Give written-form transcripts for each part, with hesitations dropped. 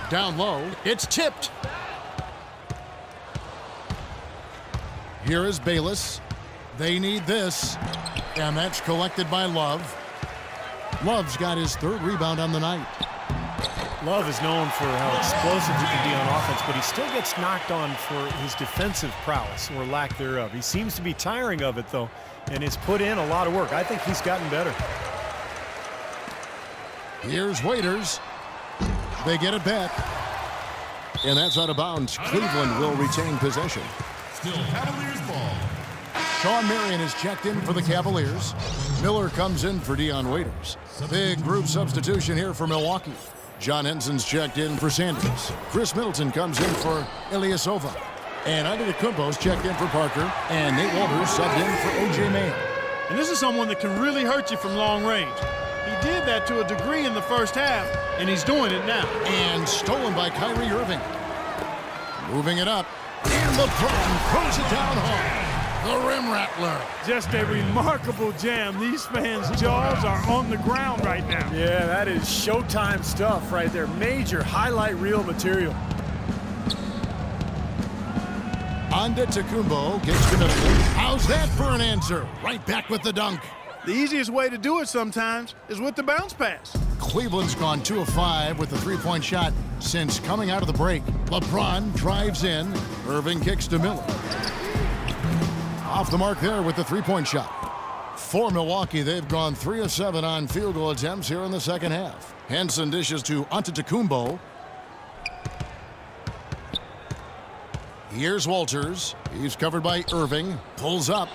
Down low, it's tipped. Here is Bayless. They need this, and that's collected by Love. Love's got his third rebound on the night. Love is known for how explosive he can be on offense, but he still gets knocked on for his defensive prowess or lack thereof. He seems to be tiring of it, though, and has put in a lot of work. I think he's gotten better. Here's Waiters. They get it back. And that's out of bounds. Cleveland will retain possession. Still Cavaliers ball. Sean Marion is checked in for the Cavaliers. Miller comes in for Dion Waiters. Big group substitution here for Milwaukee. John Henson's checked in for Sanders. Chris Middleton comes in for Ilyasova. And Antetokounmpo's checked in for Parker. And Nate Walters subbed in for O.J. Mayo. And this is someone that can really hurt you from long range. He did that to a degree in the first half, and he's doing it now. And stolen by Kyrie Irving. Moving it up. And LeBron throws it down hard. The rim rattler. Just a remarkable jam. These fans' jaws are on the ground right now. Yeah, that is Showtime stuff right there. Major highlight reel material. Antetokounmpo gets to Middleton. How's that for an answer? Right back with the dunk. The easiest way to do it sometimes is with the bounce pass. Cleveland's gone 2 of 5 with the three-point shot since coming out of the break. LeBron drives in. Irving kicks to Miller. Off the mark there with the three-point shot. For Milwaukee, they've gone 3 of 7 on field goal attempts here in the second half. Henson dishes to Antetokounmpo. Here's Walters. He's covered by Irving. Pulls up.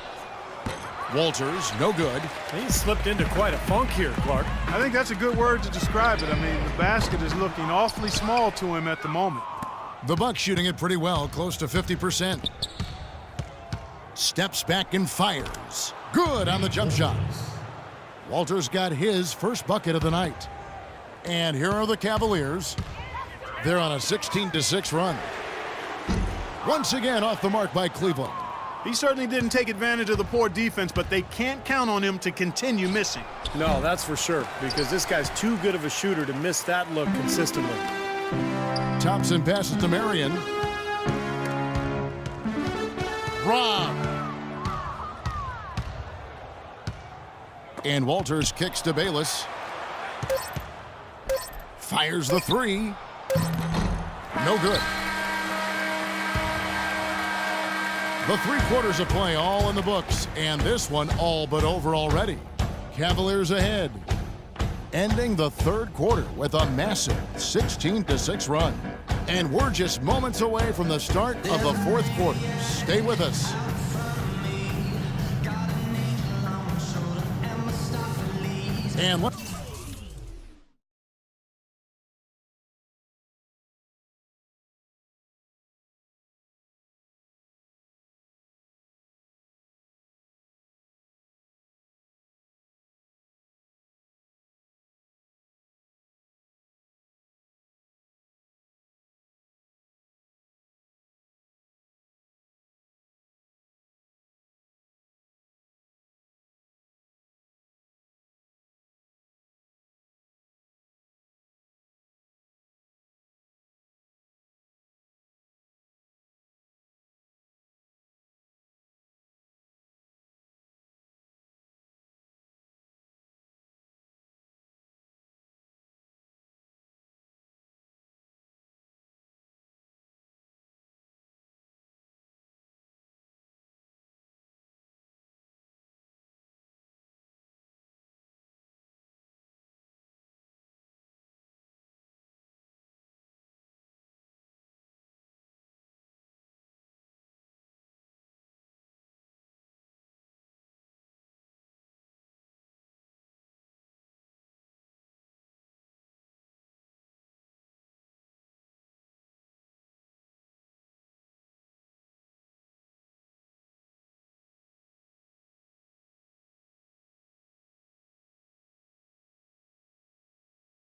Walters, no good. He slipped into quite a funk here, Clark. I think that's a good word to describe it. I mean, the basket is looking awfully small to him at the moment. The Bucks shooting it pretty well, close to 50%. Steps back and fires. Good on the jump shot. Walters got his first bucket of the night. And here are the Cavaliers. They're on a 16-6 run. Once again off the mark by Cleveland. He certainly didn't take advantage of the poor defense, but they can't count on him to continue missing. No, that's for sure, because this guy's too good of a shooter to miss that look consistently. Thompson passes to Marion. Rob. And Walters kicks to Bayless. Fires the three. No good. The 3 quarters of play all in the books, and this one all but over already. Cavaliers ahead. Ending the third quarter with a massive 16-6 run. And we're just moments away from the start of the fourth quarter. Stay with us. And what?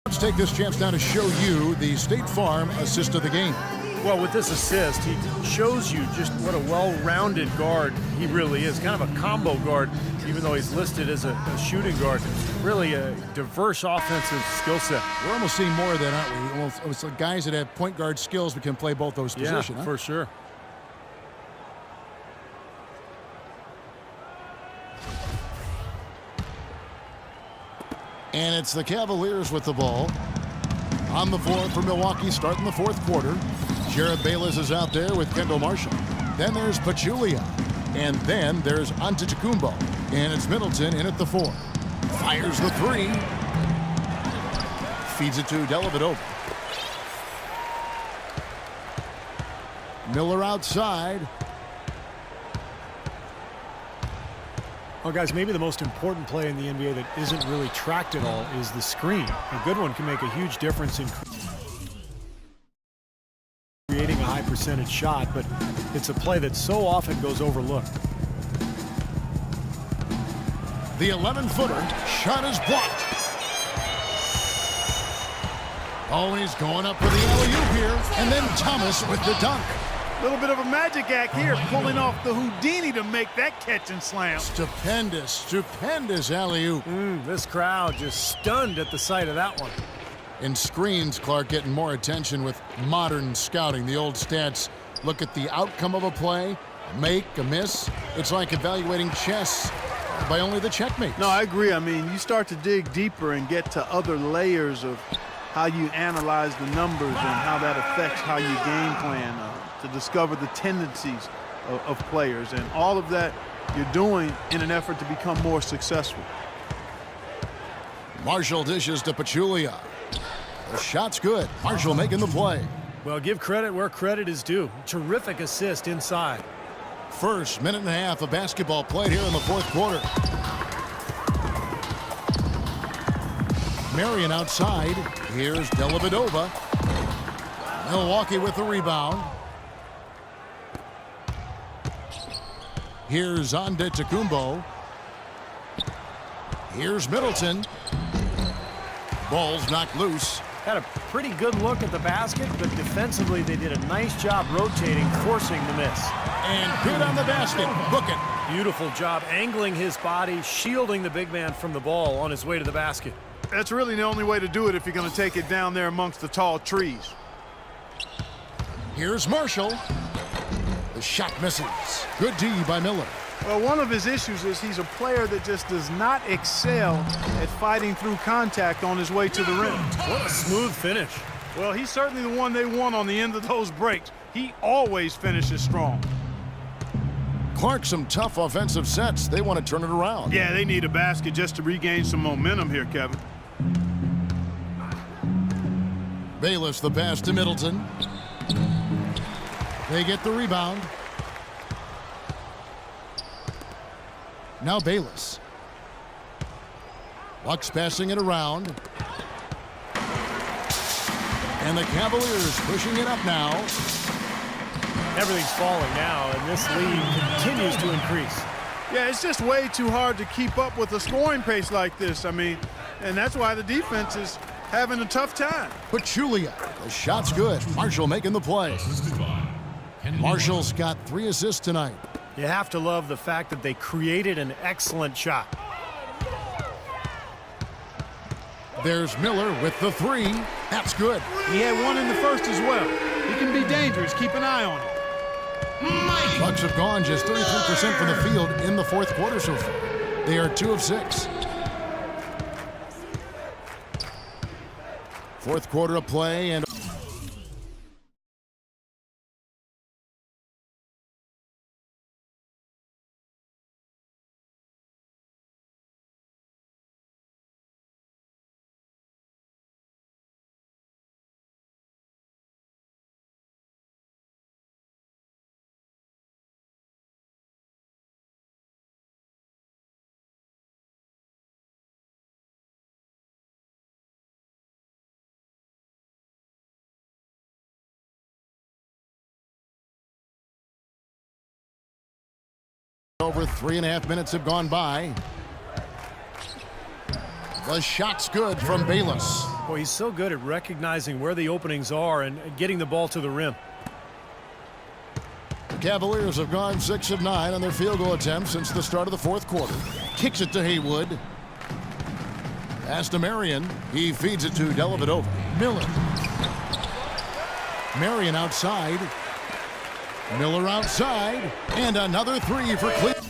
Let's take this chance now to show you the State Farm assist of the game. Well, with this assist, he shows you just what a well-rounded guard he really is. Kind of a combo guard, even though he's listed as a shooting guard. Really a diverse offensive skill set. We're almost seeing more of that, aren't we? Almost, it's like guys that have point guard skills but can play both those positions. Yeah, huh? for sure. And it's the Cavaliers with the ball. On the floor for Milwaukee, starting the fourth quarter. Jared Bayless is out there with Kendall Marshall. Then there's Pachulia. And then there's Antetokounmpo. And it's Middleton in at the 4. Fires the 3. Feeds it to Dellavedova. Miller outside. Well, guys, maybe the most important play in the NBA that isn't really tracked at all is the screen. A good one can make a huge difference in creating a high percentage shot, but it's a play that so often goes overlooked. The 11-footer shot is blocked. Oh, he's going up for the alley-oop here. And then Thomas with the dunk. A little bit of a magic act here, pulling off the Houdini to make that catch and slam. Stupendous, stupendous alley-oop. This crowd just stunned at the sight of that one. In screens, Clark getting more attention with modern scouting. The old stats look at the outcome of a play, a make, a miss. It's like evaluating chess by only the checkmates. No, I agree. I mean, you start to dig deeper and get to other layers of how you analyze the numbers and how that affects how you game plan to discover the tendencies of players. And all of that you're doing in an effort to become more successful. Marshall dishes to Pachulia. The shot's good. Marshall making the play. Well, give credit where credit is due. Terrific assist inside. First minute and a half of basketball played here in the fourth quarter. Marion outside. Here's Dellavedova. Milwaukee with the rebound. Here's Antetokounmpo. Here's Middleton. Ball's knocked loose. Had a pretty good look at the basket, but defensively they did a nice job rotating, forcing the miss. And good on the basket. Book it. Beautiful job angling his body, shielding the big man from the ball on his way to the basket. That's really the only way to do it if you're going to take it down there amongst the tall trees. Here's Marshall. The shot misses. Good D by Miller. Well, one of his issues is he's a player that just does not excel at fighting through contact on his way to the rim. What a smooth finish. Well, he's certainly the one they want on the end of those breaks. He always finishes strong. Clark, some tough offensive sets. They want to turn it around. Yeah, they need a basket just to regain some momentum here, Kevin. Bayless the pass to Middleton. They get the rebound. Now Bayless. Bucks passing it around. And the Cavaliers pushing it up now. Everything's falling now, and this lead continues to increase. Yeah, it's just way too hard to keep up with a scoring pace like this. I mean, and that's why the defense is having a tough time. Pachulia. The shot's good. Marshall making the play. Marshall's got 3 assists tonight. You have to love the fact that they created an excellent shot. There's Miller with the 3. That's good. He had one in the first as well. He can be dangerous. Keep an eye on him. Bucks have gone just 33% from the field in the fourth quarter so far. They are 2 of 6. Fourth quarter of play and over 3.5 minutes have gone by. The shot's good from Bayless. Boy, he's so good at recognizing where the openings are and getting the ball to the rim. Cavaliers have gone 6 of 9 on their field goal attempts since the start of the fourth quarter. Kicks it to Haywood. Pass to Marion. He feeds it to Dellavedova. Miller. Marion outside. Miller outside. And another three for Cleveland.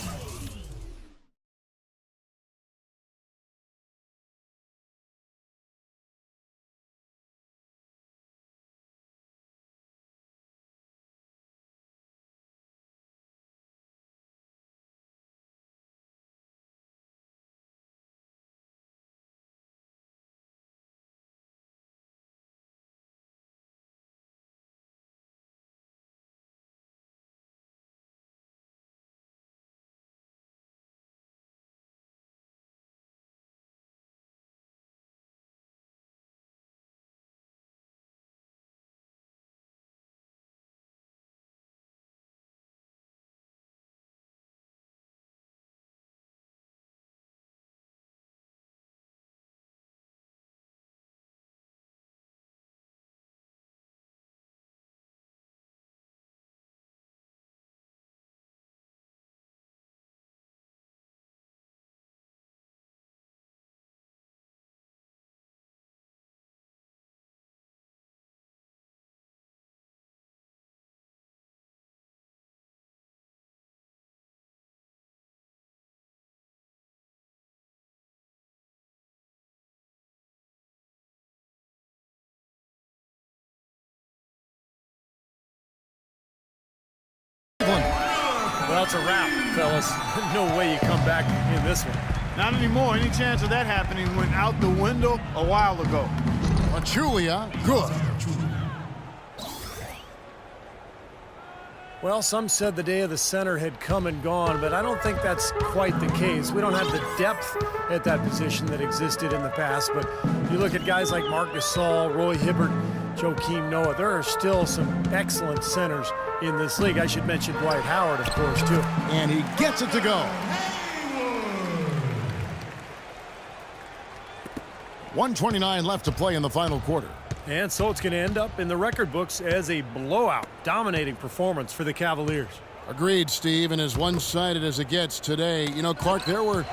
Well, it's a wrap, fellas. No way you come back in this one. Not anymore. Any chance of that happening went out the window a while ago. Pachulia, good. Well, some said the day of the center had come and gone, but I don't think that's quite the case. We don't have the depth at that position that existed in the past, but you look at guys like Marc Gasol, Roy Hibbert, Joakim Noah, there are still some excellent centers in this league. I should mention Dwight Howard, of course, too. And he gets it to go. 1:29 left to play in the final quarter. And so it's going to end up in the record books as a blowout, dominating performance for the Cavaliers. Agreed, Steve, and as one-sided as it gets today. You know, Clark, there were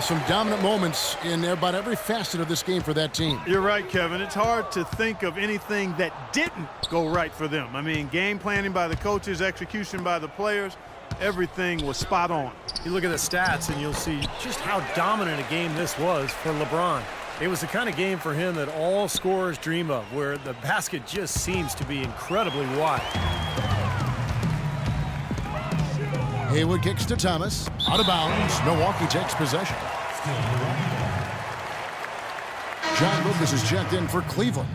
some dominant moments in about every facet of this game for that team. You're right, Kevin. It's hard to think of anything that didn't go right for them. I mean, game planning by the coaches, execution by the players, everything was spot on. You look at the stats and you'll see just how dominant a game this was for LeBron. It was the kind of game for him that all scorers dream of, where the basket just seems to be incredibly wide. Haywood kicks to Thomas. Out of bounds. Milwaukee takes possession. John Lucas is checked in for Cleveland.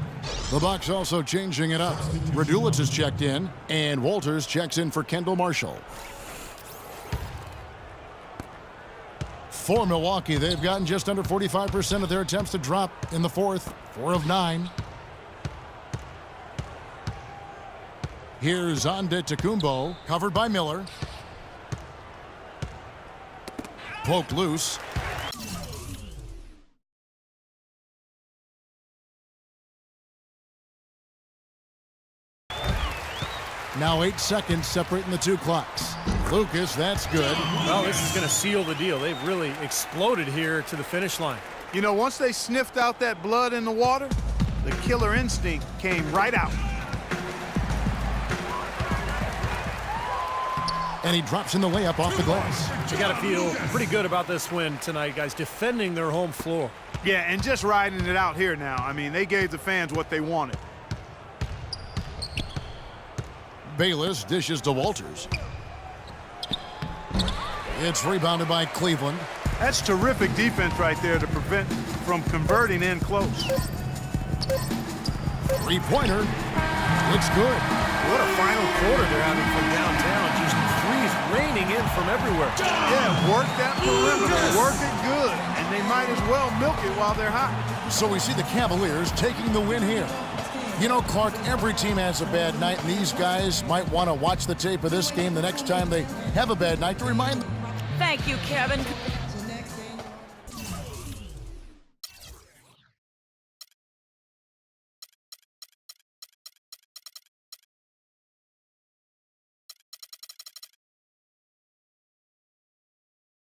The Bucks also changing it up. Raduljic is checked in, and Walters checks in for Kendall Marshall. For Milwaukee, they've gotten just under 45% of their attempts to drop in the fourth. 4 of 9. Here's Antetokounmpo, covered by Miller. Poked loose. Now 8 seconds separating the two clocks. Lucas, that's good. Well, this is going to seal the deal. They've really exploded here to the finish line. You know, once they sniffed out that blood in the water, the killer instinct came right out. And he drops in the layup off the glass. You got to feel pretty good about this win tonight, guys, defending their home floor. Yeah, and just riding it out here now. I mean, they gave the fans what they wanted. Bayless dishes to Walters. It's rebounded by Cleveland. That's terrific defense right there to prevent from converting in close. Three-pointer. It's good. What a final quarter they're having from downtown. Just threes raining in from everywhere. Yeah, work that perimeter. Work it good. And they might as well milk it while they're hot. So we see the Cavaliers taking the win here. You know, Clark, every team has a bad night, and these guys might want to watch the tape of this game the next time they have a bad night to remind them. Thank you, Kevin.